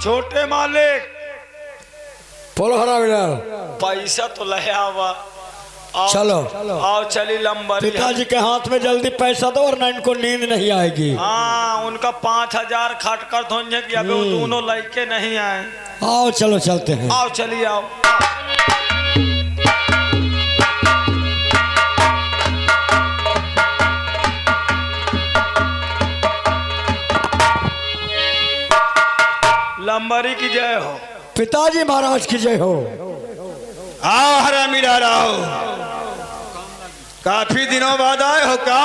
छोटे मालिक बोलो हरामिलाल। पैसा तो ले आवा। चलो आओ चली लंबरी। पिताजी के हाथ में जल्दी पैसा दो वरना इनको नींद नहीं आएगी। हाँ उनका 5000 खट कर धोने की अभी वो दोनों लड़के नहीं आए। आओ चलो चलते हैं। आओ चलिए आओ। लंबरी की जय हो। पिताजी महाराज की जय हो। आओ हरामीलाल आओ, काफी दिनों बाद आए हो क्या?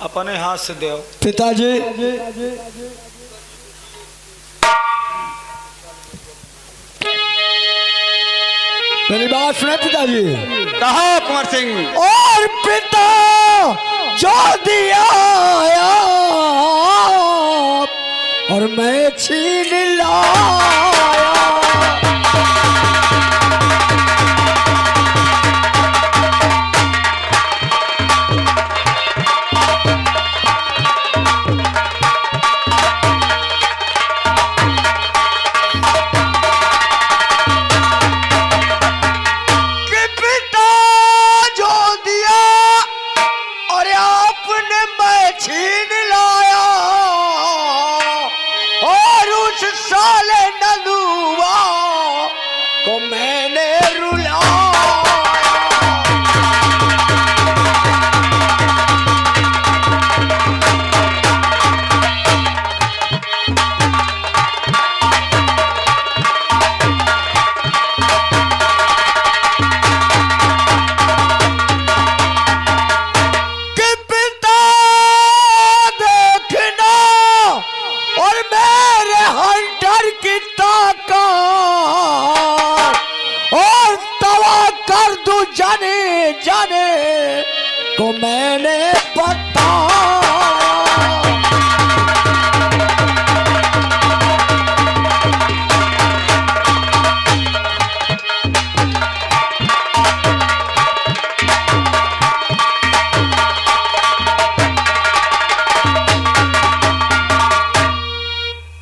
अपने हाथ से दो। पिताजी मेरी बात सुने पिताजी। कहो कुंवर सिंह। और पिता जो दिया और मैं छीन लाया। जाने को मैंने बताया।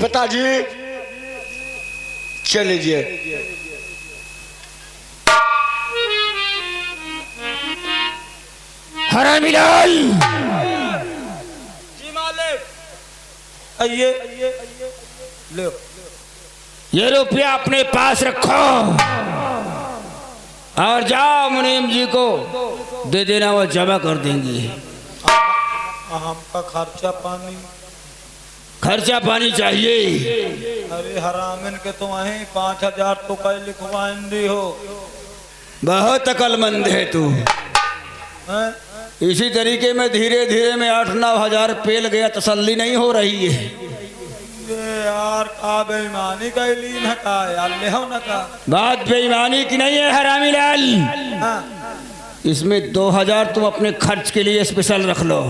पिताजी चल लीजिए। हरामीलाल। जी मालिक। आइए ले। ये रुपया अपने पास रखो और जाओ मुनीम जी को दे देना, वो जमा कर देंगे। हमका खर्चा पानी चाहिए। अरे हरामिन के तो वहीं 5000 तो कल लिखवाएंदी हो। बहुत अकलमंद है तू। इसी तरीके में धीरे धीरे में 8-9 हजार पेल गया, तसल्ली नहीं हो रही है। ये यार का बेईमानी का लीन हटा यार, ले हो ना का बात बेईमानी की नहीं है हरामीलाल। इसमें 2000 तुम अपने खर्च के लिए स्पेशल रख लो।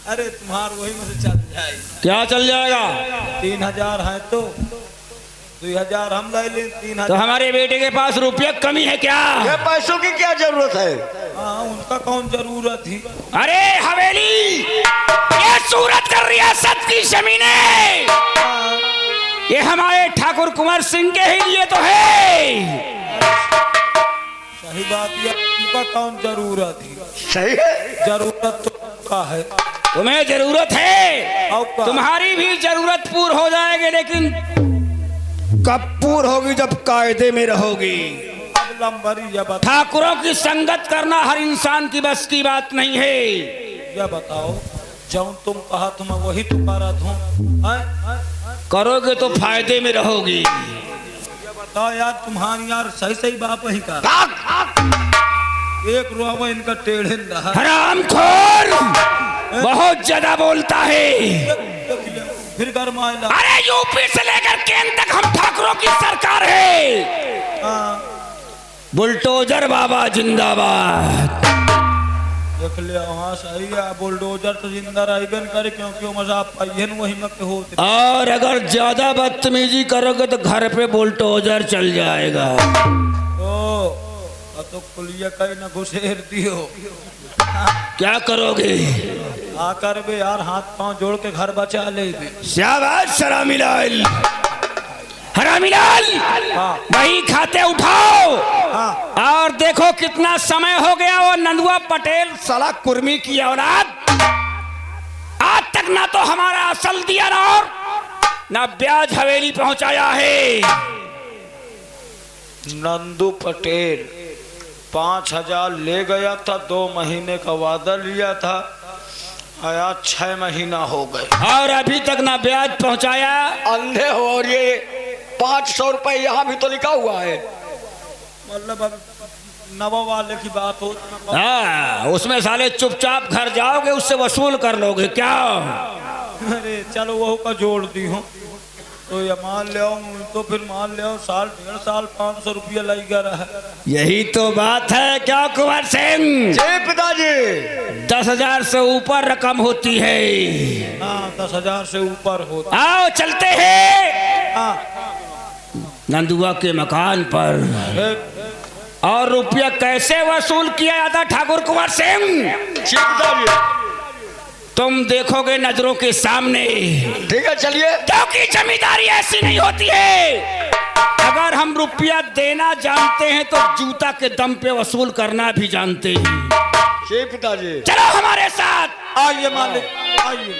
अरे तुम्हार वही में से चल जाएगा। क्या चल जाएगा? 3000 है तो 2000 हम ले लें। 3000 तो हमारे बेटे के पास रुपया कमी है क्या? ये पैसों की क्या जरूरत है? हाँ उनका कौन जरूरत थी। अरे हवेली ये सूरत कर रियासत की जमीनें ये हमारे ठाकुर कुंवर सिंह के ही लिए तो है। सही बात है, उनका कौन जरूरत थी। सही है, जरूरत तो का है। तुम्हें जरूरत है, तुम्हारी भी जरूरत पूरी हो जाएगी, लेकिन कब पूरी होगी? जब कायदे में रहोगी। अब लंबरी जब ठाकुरों की संगत करना हर इंसान की बस की बात नहीं है। ये बताओ, जब तुम कहा तो मैं वही तो करा दूं। करोगे तो फायदे में रहोगी। ये बताओ यार, तुम्हारी यार सही सही बाप ही का 1 रुपया इनका टेढ़े रहा। हरामखोर बहुत ज्यादा बोलता है। फिर गरमाएगा। अरे यूपी से लेकर केंद्र तक हम ठाकुरों की सरकार है। बुलडोजर बाबा जिंदाबाद। देख लिया वहाँ सही है, बुलडोजर तो जिंदा रहेगा करे, क्योंकि वो मजाक पाइयन वही में होते। और अगर ज्यादा बदतमीजी करोगे तो घर पे बुलडोजर चल जाएगा। ओ तो कुलिया कहीं न घुसेर दियो। क्या करोगे? आकर बे यार हाथ पांव जोड़ के घर बचा ले बे। शाबाश हरामीलाल, हरामीलाल, हाँ। वही खाते उठाओ। हाँ। और देखो कितना समय हो गया वो नंदुआ पटेल साला कुर्मी की औलाद आज तक ना तो हमारा असल दिया ना और ना ब्याज हवेली पहुंचाया है। नंदू पटेल 5,000 ले गया था, 2 महीने का वादा लिया था, आया 6 महीना हो गए और अभी तक ना ब्याज पहुंचाया। अंधे हो और ये 500 रुपए यहाँ भी तो लिखा हुआ है। मतलब अब नवा वाले की बात हो। हाँ, उसमें साले चुपचाप घर जाओगे उससे वसूल कर लोगे क्या? अरे चलो वो का जोड़ दी हूँ तो ये मान ले आओ, तो फिर मान ले आओ साल 1.5 साल 500 रुपया लगेगा रहा। यही तो बात है क्या कुंवर सिंह? जी पिताजी। 10,000 से ऊपर रकम होती है। हाँ 10,000 से ऊपर होता। आओ चलते हैं हाँ नंदुआ के मकान पर। और रुपया कैसे वसूल किया जाता ठाकुर कुंवर सिंह तुम देखोगे नजरों के सामने। ठीक है चलिए। क्योंकि जमींदारी ऐसी नहीं होती है। अगर हम रुपया देना जानते हैं तो जूता के दम पे वसूल करना भी जानते हैं। जी पिताजी। चलो हमारे साथ। आइए मालिक आइए।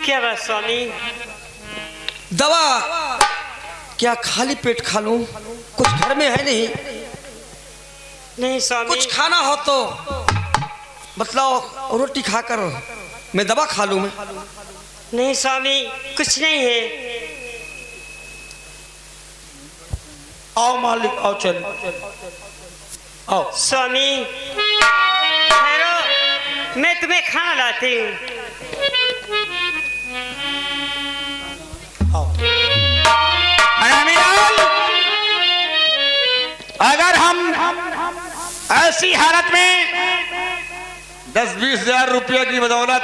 क्या बात स्वामी? दवा क्या खाली पेट खा लूं? कुछ घर में है नहीं? नहीं स्वामी। कुछ खाना हो तो बतलाओ, रोटी खाकर मैं दवा खा लूं मैं। नहीं स्वामी कुछ नहीं है। आओ मालिक आओ चल आओ। स्वामी ठहरो, मैं तुम्हें खाना लाती हूँ। हरामीलाल, अगर हम ऐसी हालत में 10-20 हजार रुपये की बदौलत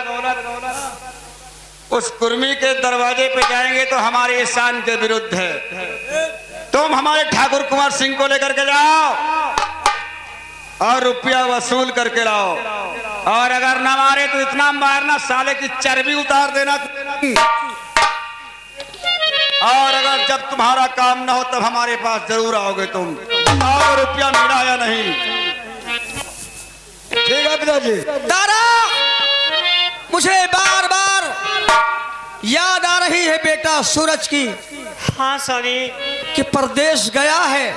उस कुर्मी के दरवाजे पे जाएंगे तो हमारे एहसान के विरुद्ध है। तुम हमारे ठाकुर कुंवर सिंह को लेकर के जाओ और रुपया वसूल करके लाओ, और अगर न मारे तो इतना मारना साले की चर्बी उतार देना, और अगर जब तुम्हारा काम ना हो तब हमारे पास जरूर आओगे तुम। बताओ रुपया मिला या नहीं? ठीक है पिताजी। तारा, मुझे बार बार याद आ रही है बेटा सूरज की हाँ स्वामी। कि परदेश गया है,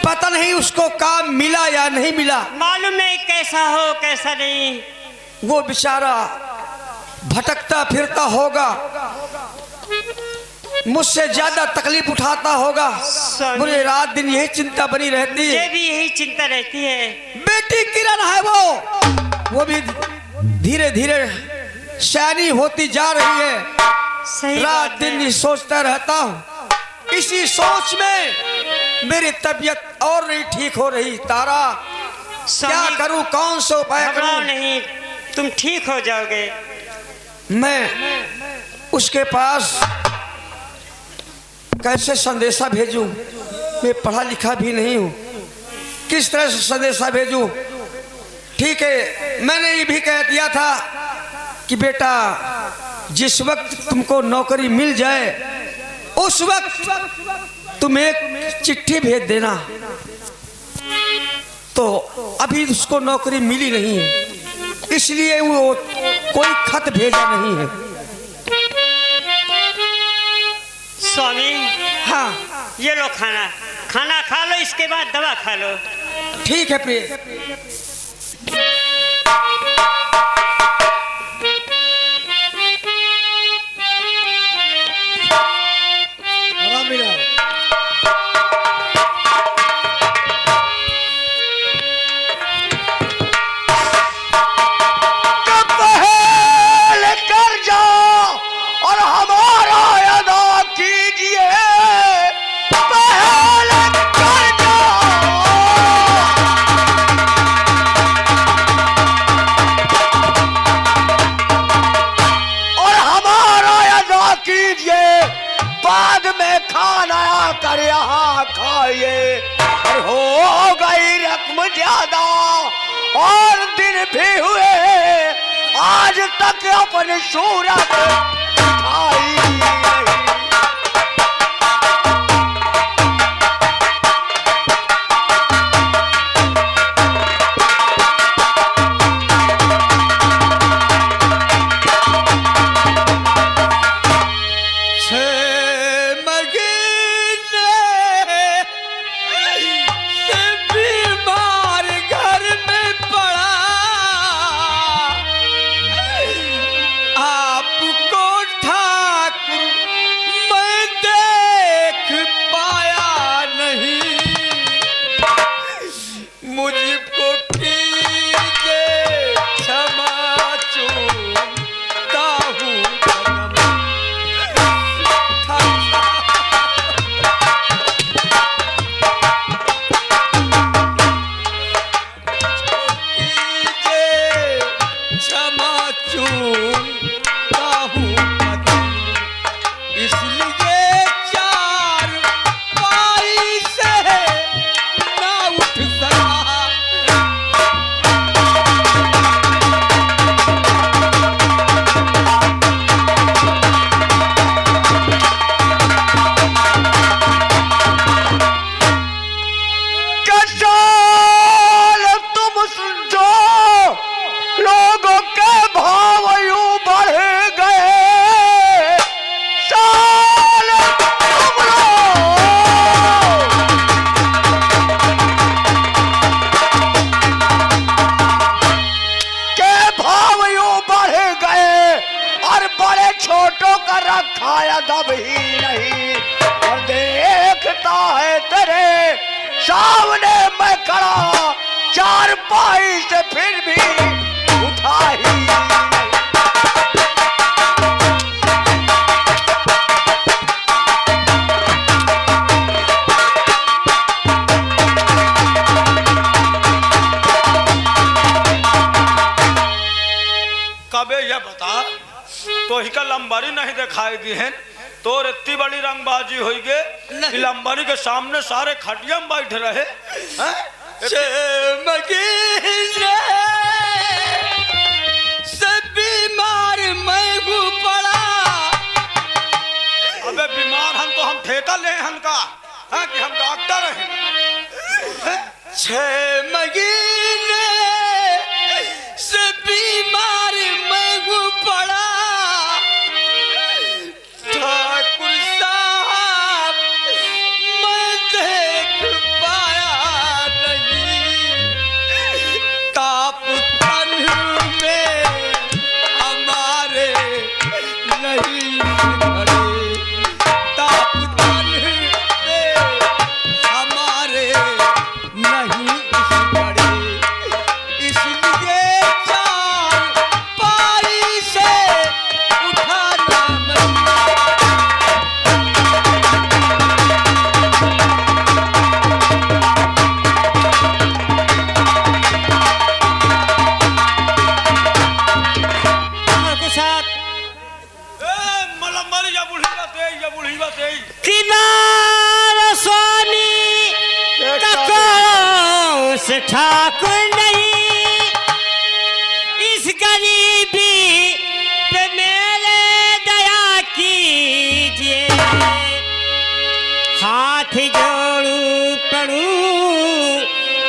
पता नहीं उसको काम मिला या नहीं मिला। मालूम नहीं कैसा हो कैसा नहीं। वो बेचारा भटकता फिरता होगा, मुझसे ज्यादा तकलीफ उठाता होगा। मुझे रात दिन यही चिंता बनी रहती मुझे है। भी यही चिंता रहती है। बेटी किरण है वो भी धीरे धीरे शैनी होती जा रही है। सही रात बात दिन है। सोचता रहता हूँ। इसी सोच में मेरी तबीयत और नहीं ठीक हो रही। तारा, क्या स्वामी, करूं, कौन सा उपाय घबराओ करूं? नहीं, तुम ठीक हो जाओगे। मैं उसके पास कैसे संदेशा भेजूं? मैं पढ़ा लिखा भी नहीं हूं, किस तरह से संदेशा भेजूं? ठीक है, मैंने ये भी कह दिया था कि बेटा जिस वक्त तुमको नौकरी मिल जाए उस वक्त तुम एक चिट्ठी भेज देना। तो अभी उसको नौकरी मिली नहीं है, इसलिए वो कोई खत भेजा नहीं है। स्वामी हाँ ये लो खाना, खाना खा लो, इसके बाद दवा खा लो। ठीक है प्रिय। लेकर जाओ और हमारा अदा कीजिए। कर यहाँ खाइए। हो गई रकम ज्यादा और दिन भी हुए, आज तक अपनी सूरत दिखाई नहीं। खाया दब ही नहीं और देखता है तेरे सामने मैं खड़ा, चार पाई से फिर भी उठा ही कबे ये बता तो ही का लंबारी नहीं दिखाई दी है तो इतनी बड़ी रंगबाजी हुई गे कि लंबारी के सामने सारे खटिया में बैठ रहे सब बीमार मैं पड़ा। अबे बीमार हम तो हम ठेका ले हन का कि हम डॉक्टर हैं। 6 महीने से बीमार मैं पड़ा, ठाकुर साहब मैं देख पाया नहीं, ताप तन में हमारे नहीं खड़े, ताप तन में हमारे नहीं खड़े, इसलिए चार पाई से उठाना के साथ मलम्बर या बुढ़ी बात किनार स्वामी का से ठाकुर नहीं, इस गरीबी पे मेरे दया कीजिए, हाथ जोड़ू पड़ू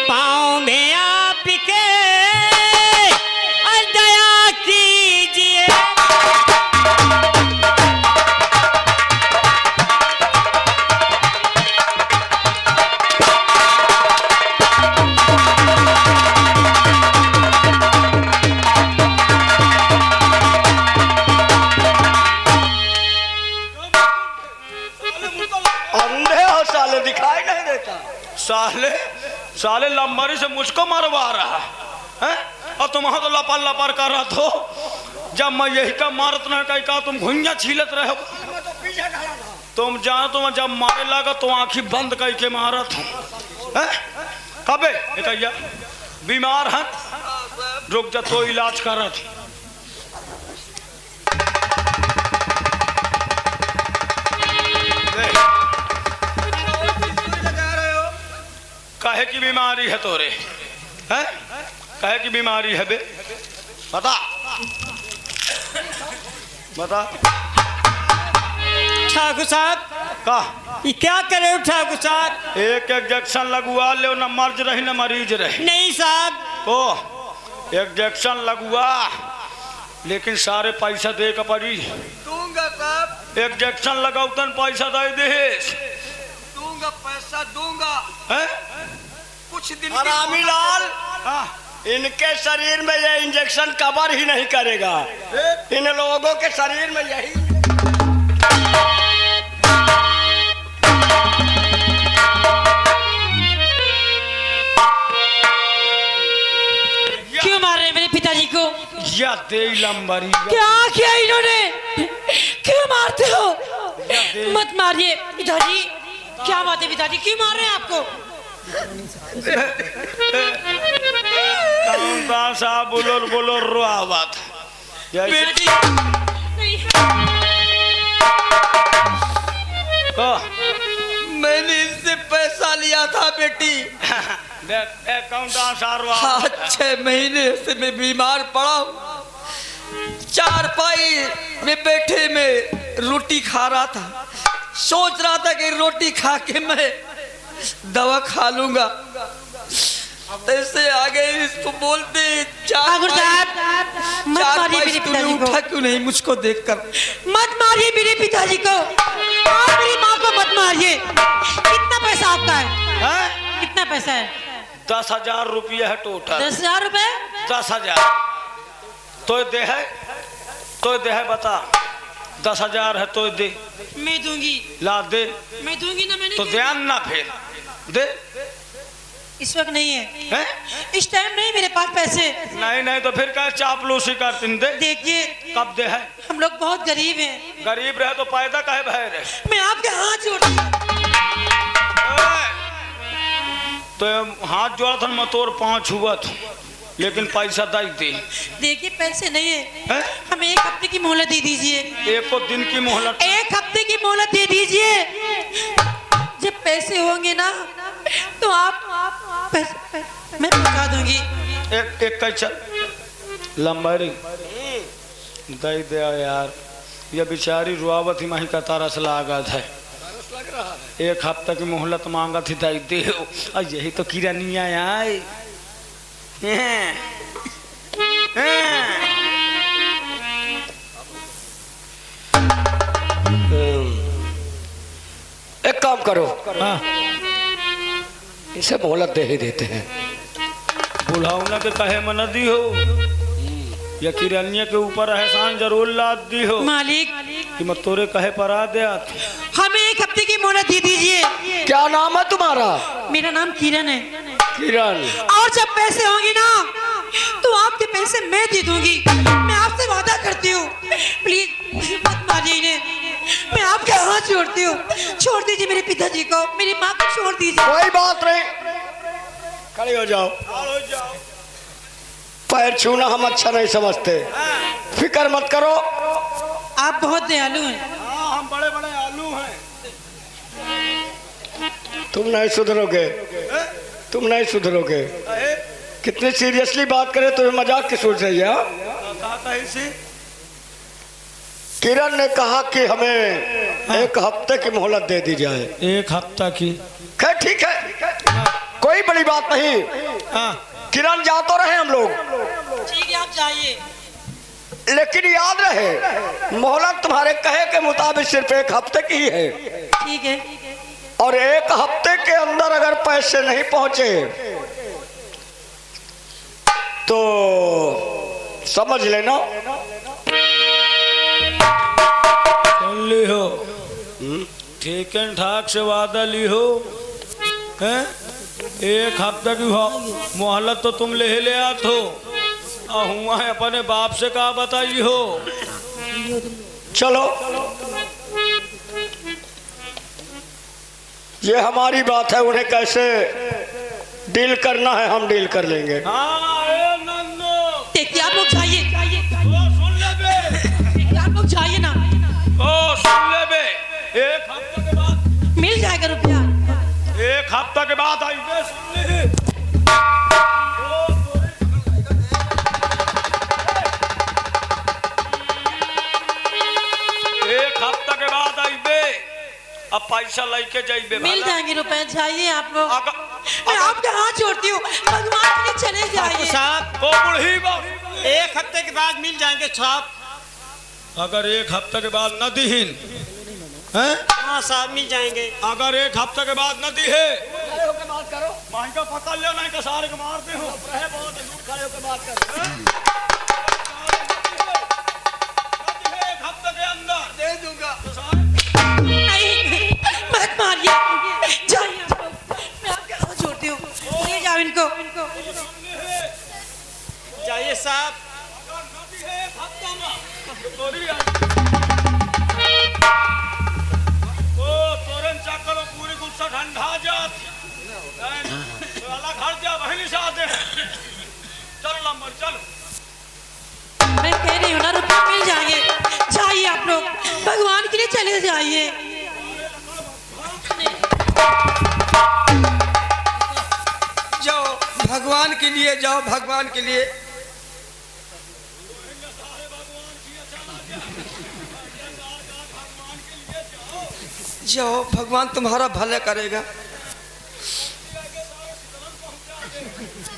पाँव में आपके और दया कीजिए। अंधे हो साले, दिखाई नहीं देता। साले लंबारी से मुझको मरवा रहा है और तुम तो लपार लपार कर रहा थो, जब मैं यही का मारत नहीं कही तुम घुइया छीलत रहे हो। तुम जानो तुम जब मारे लगा तो आंखी बंद कई के मारा था। कबे एकैया बीमार है, रुक जा तो इलाज कर रहा थी। कहे की बीमारी है तोरे है कहे की बीमारी है बे बता बता ठाकुर साहब का ये क्या करे हो ठाकुर साहब? एक इंजेक्शन लगवा ले न मर्ज रही न मरीज रही नहीं साहब, ओ इंजेक्शन लगवा लेकिन सारे पैसा दे के पड़ी दूंगा साहब, इंजेक्शन लगाऊ तन पैसा दे दे दूंगा, पैसा दूंगा। हैं? कुछ दिन हरामी लाल, हाँ इनके शरीर में ये इंजेक्शन कवर ही नहीं करेगा। इन लोगों के शरीर में यही क्यों मार रहे हैं मेरे पिताजी को? या दे लंबरी क्या किया इन्होंने? क्यों मारते हो? मत मारिए पिताजी। क्या बात है पिताजी, क्यों मार रहे हैं आपको? काउंटर साहब बोलो बोलो रो बात बेटी नहीं। मैंने इससे पैसा लिया था बेटी। काउंटर साहब रो 6 महीने से मैं बीमार पड़ा हूँ। चारपाई में बैठे में रोटी खा रहा था, सोच रहा था कि रोटी खा के मैं दवा खा लूंगा। ऐसे आगे इसको बोलते ठाकुर साहब मत मारिए मेरे पिताजी को। उठा क्यों नहीं मुझको देखकर? मत मारिए मेरे पिताजी को और मेरी माँ को मत मारिए। कितना पैसा आपका है? कितना पैसा है? 10,000 रुपया है टोटल। 10,000 रुपए? 10,000 तो दे है बता 10,000 है तो दे। मैं दूंगी। ला दे मैं दूंगी ना, मैंने तो ध्यान ना फिर दे। इस वक्त नहीं है, हैं? इस टाइम नहीं मेरे पास पैसे। नहीं तो फिर क्या चापलूसी करती दे। देखिए कब दे है? हम लोग बहुत गरीब हैं। गरीब रहे तो पैदा काहे भय रहे? मैं आपके हाथ जोड़ती हूँ। तो हाथ जोड़ा था मैं तोर 5 हुआ था लेकिन पैसा दे दे। देखिए पैसे नहीं है, हैं? हमें 1 हफ्ते की मोहलत दे दीजिए। एक को दिन की मोहलत। 1 हफ्ते की मोहलत दे दीजिए। जब पैसे होंगे ना तो आप मैं पहुंचा दूंगी। एक चल लंबरी दे दे यार, ये बेचारी रुआवत ही माही का तरस लागत है। 1 हफ्ते की मोहलत मांगा थी दे दे। और यही तो किरानिया आए। एक काम करो, हाँ इसे मोहलत दे ही देते हैं। बुढ़ाऊना के कहे में नदी हो या किरानिया के ऊपर एहसान जरूर लाद दी हो मालिक कि मैं तोरे कहे पर आ दे। हमें 1 हफ्ते की मोहलत दे दीजिए। क्या नाम है तुम्हारा? मेरा नाम किरण है। किरण। और जब पैसे होंगे ना तो आपके पैसे मैं दे दूंगी। मैं आपसे वादा करती हूँ, प्लीज मत मारिए इन्हें। मैं आपके हाथ जोड़ती हूँ, छोड़ दीजिए मेरे पिताजी को, मेरी माँ को छोड़ दीजिए। कोई बात नहीं, खड़े हो जाओ। पैर छूना हम अच्छा नहीं समझते, फिक्र मत करो। आप बहुत दयालु हैं। हम बड़े बड़े आलू हैं। तुम नहीं सुधरोगे, तुम नहीं सुधरोगे। कितनी सीरियसली बात करें तो मजाक की सोच रही है। किरण ने कहा कि हमें 1 हफ्ते की मोहलत दे दी जाए। 1 हफ्ता की? खैर ठीक है, कोई बड़ी बात नहीं। किरण जा तो रहे हम लोग, ठीक है आप जाइए, लेकिन याद रहे मोहलत तुम्हारे कहे के मुताबिक सिर्फ 1 हफ्ते की ही है। ठीक है। और 1 हफ्ते के अंदर अगर पैसे नहीं पहुंचे तो समझ लेना। सुन ली हो, ठीक है ठाक से वादा ली हो। 1 हफ्ते की मोहलत तो तुम ले आत हो। हुआ है अपने बाप से कहा बताई हो। चलो ये हमारी बात है, उन्हें कैसे डील करना है हम डील कर लेंगे। देखिए आप लोग जाइए, सुन ले बे, आप लोग जाइए ना। सुन ले बे, 1 हफ्ते के बाद मिल जाएगा रुपया। 1 हफ्ते के बाद आई बे, सुन ले। अब पैसा लेके जाइबे मिल जाएंगे रुपए, जाइए आप लोग। अगर मैं आपके हाथ जोड़ती हूँ, भगवान के लिए चले जाइए। साहब को बुढ़ी बा 1 हफ्ते के बाद मिल जाएंगे साहब। अगर 1 हफ्ते के बाद न दीहिन हैं? हाँ साहब मिल जाएंगे। अगर 1 हफ्ते के बाद न दी है बात करो, माही का पकड़ लो, नहीं तो सारे को मारते हो। खड़े होकर बात करो। 1 हफ्ते के अंदर दे दूंगा तो सारे नहीं, मत मारिए, जाइए आप लोग। मैं आपके हाथ जोड़ती हूँ, ले जाओ इनको। जाइए साहब। करो पूरी गुस्सा ठंडा जात घर जा बहनी से आते हैं। चलो लंबर चलो। मैं कह रही हूँ ना, रुपए मिल जाएंगे, जाइए आप लोग, भगवान के लिए चले जाइए। जाओ भगवान के लिए, जाओ भगवान के लिए। जाओ, भगवान तुम्हारा भला करेगा।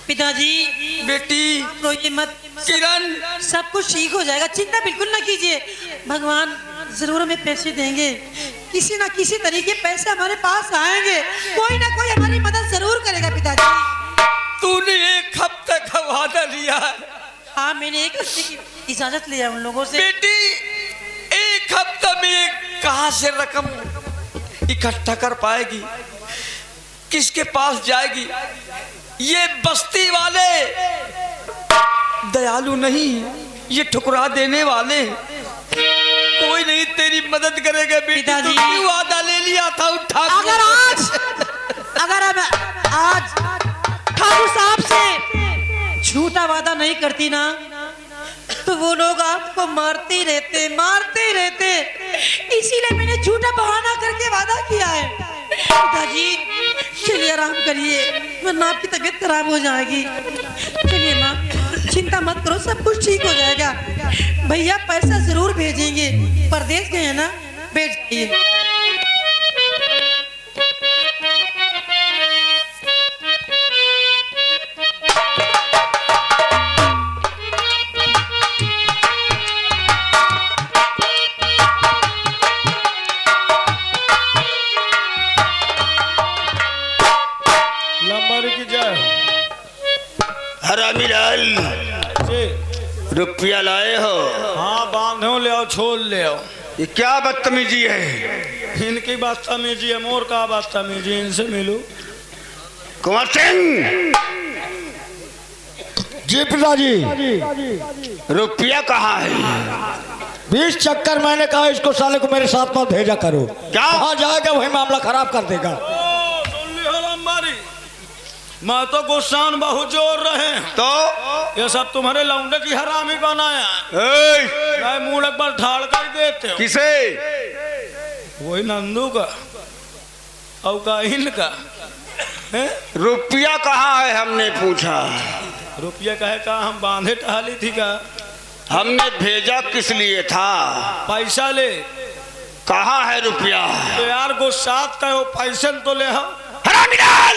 पिताजी बेटी आप रोइए मत, किरण, सब कुछ ठीक हो जाएगा, चिंता बिल्कुल ना कीजिए। भगवान जरूर हमें पैसे देंगे, किसी ना किसी तरीके पैसे हमारे पास आएंगे, कोई ना कोई हमारी मदद जरूर करेगा। पिताजी तूने 1 हफ्ते का वादा लिया है। हाँ, मैंने 1 हफ्ते की इजाजत लिया उन लोगों से। बेटी 1 हफ्ते में कहाँ से रकम इकट्ठा कर पाएगी, किसके पास जाएगी? ये बस्ती वाले दयालु नहीं, ये ठुकरा देने वाले, कोई नहीं तेरी मदद करेगा। बेटी पिताजी, तूने वादा ले लिया था उठा। अगर आज ठाकुर साहब से झूठा वादा नहीं करती ना, तो वो लोग आपको मारते रहते। इसीलिए मैंने झूठा बहाना करके वादा किया है। पिताजी चलिए, आराम करिए, वरना आपकी तबीयत खराब हो जाएगी। चलिए माँ, चिंता मत करो, सब कुछ ठीक हो जाएगा। भैया पैसा जरूर भेजेंगे, परदेश गए हैं ना, भेज दिए। लंबर की जय। हरामीलाल जी रुपया लाए हो? हाँ, बांधो ले आओ, छोड़ ले आओ। ये क्या बदतमीजी है? इनकी बदतमीजी है, मोर का बदतमीजी, इनसे मिलो। कुंवर सिंह जी पिताजी, रुपया कहाँ है? 20 चक्कर मैंने कहा इसको साले को मेरे साथ मत भेजा करो। क्या? कहाँ जाएगा वही मामला खराब कर देगा। सुन ली हो लंबारी, मैं तो गुस्सान बहुत जोर रहे हैं। तो ये सब तुम्हारे लौंडे की हरामी बनाया। मैं मुंह एक बार ढाल कर देते हो। किसे? वही नंदू का और का इनका है? रुपया कहाँ है हमने पूछा। रुपया कहे का हम बांधे टहली थी का? हमने भेजा किस लिए था? पैसा ले। कहाँ है रुपया? तो यार गुस्सात का हो, पैसे तो ले हो। हरामीलाल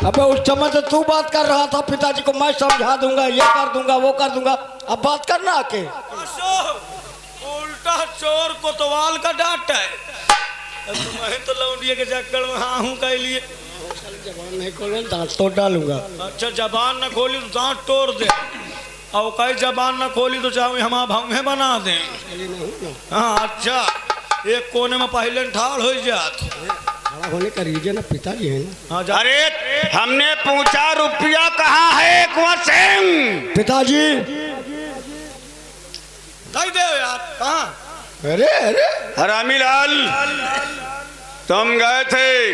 अबे उस समय तो तू बात कर रहा था, पिताजी को मैं समझा दूंगा, ये कर दूंगा, वो कर दूंगा। अब बात करना आके। उल्टा चोर कोतवाल का डांट है। तुम्हें तो लौंडिया के चक्कर में हाँ हूँ कह लिए। जबान नहीं खोले दांत तोड़ डालूंगा। अच्छा, जबान न खोली तो दांत तोड़ दे, और कई जबान न खोली तो चाहे हम भंगे बना दें। हाँ अच्छा, एक कोने में पहले ठाड़ हो जात। खड़ा होने का रीजन पिताजी है ना। हाँ, अरे हमने पूछा रुपया कहाँ है कुंवर सिंह? पिताजी दे दे यार। कहाँ? अरे अरे हरामीलाल तुम गए थे,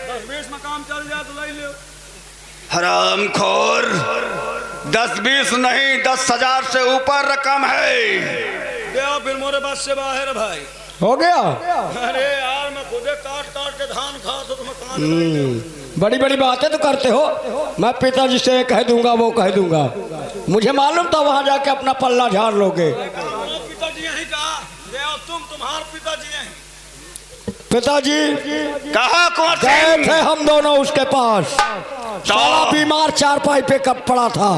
10-20 में काम चल जाए तो ले लो। हरामखोर। 10-20 नहीं, 10,000 से ऊपर रकम है। दे फिर मोरे बस से बाहर भाई। हो गया। अरे यार, मैं खुदे काट के धान खा तो तुम्हें कहाँ बड़ी बड़ी बातें तो करते हो। मैं पिताजी से कह दूंगा, वो कह दूंगा। मुझे मालूम था वहां जाके अपना पल्ला झाड़ लोगे। पिताजी यहीं कहा तुम्हारे पिताजी यहीं। पिताजी कहा कुंवर गए सिंह? थे हम दोनों उसके पास, साला बीमार चारपाई पे कब पड़ा था,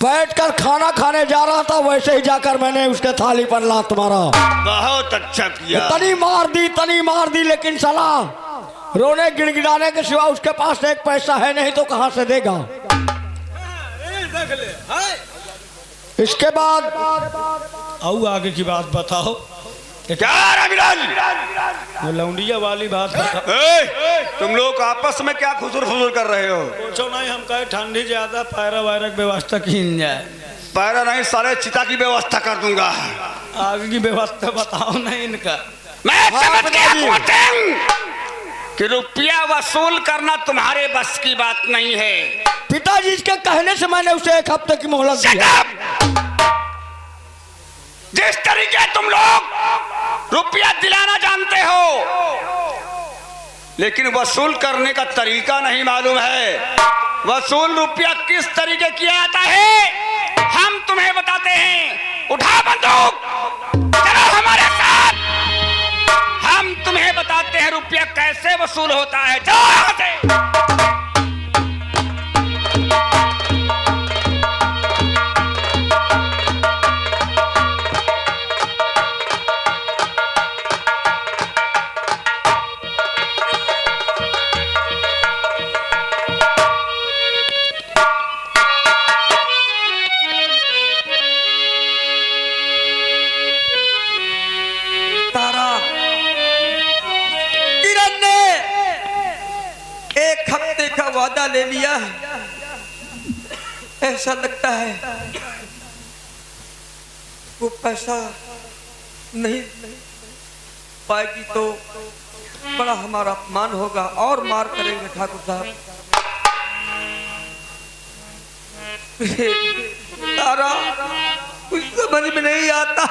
बैठकर खाना खाने जा रहा था, वैसे ही जाकर मैंने उसके थाली पर लात मारा। बहुत अच्छा किया। तनी मार दी, लेकिन साला रोने गिड़गिड़ाने के सिवा उसके पास एक पैसा है नहीं तो कहां से देगा। देख ले हाय। इसके बाद आओ आगे की बात बताओ। क्या रविलाल? वो लौंडिया वाली बात बताओ। तुम लोग आपस में क्या खुसुर फुसुर कर रहे हो? पूछो नहीं, हम कहे ठंडी ज्यादा पैरा वैरा की व्यवस्था की जाए। पैरा नहीं, सारे चिता की व्यवस्था कर दूंगा। आगे की व्यवस्था बताओ नहीं इनका। मैं समझ गया कुंवर सिंह कि रुपया वसूल करना तुम्हारे बस की बात नहीं है। पिताजी के कहने से मैंने उसे 1 हफ्ते की मोहलत दी है। जिस तरीके तुम लोग रुपया दिलाना जानते हो, लेकिन वसूल करने का तरीका नहीं मालूम है। वसूल रुपया किस तरीके किया जाता है हम तुम्हें बताते हैं। उठा बंदूक, चलो हमारे साथ, हम तुम्हें बताते हैं रुपया कैसे वसूल होता है। जाओ यहाँ से। तारा किरण ने 1 हफ्ते का वादा ले लिया है। ऐसा लगता है वो पैसा नहीं पाएगी तो बड़ा हमारा अपमान होगा और मार करेंगे ठाकुर साहब। तारा कुछ समझ में नहीं आता।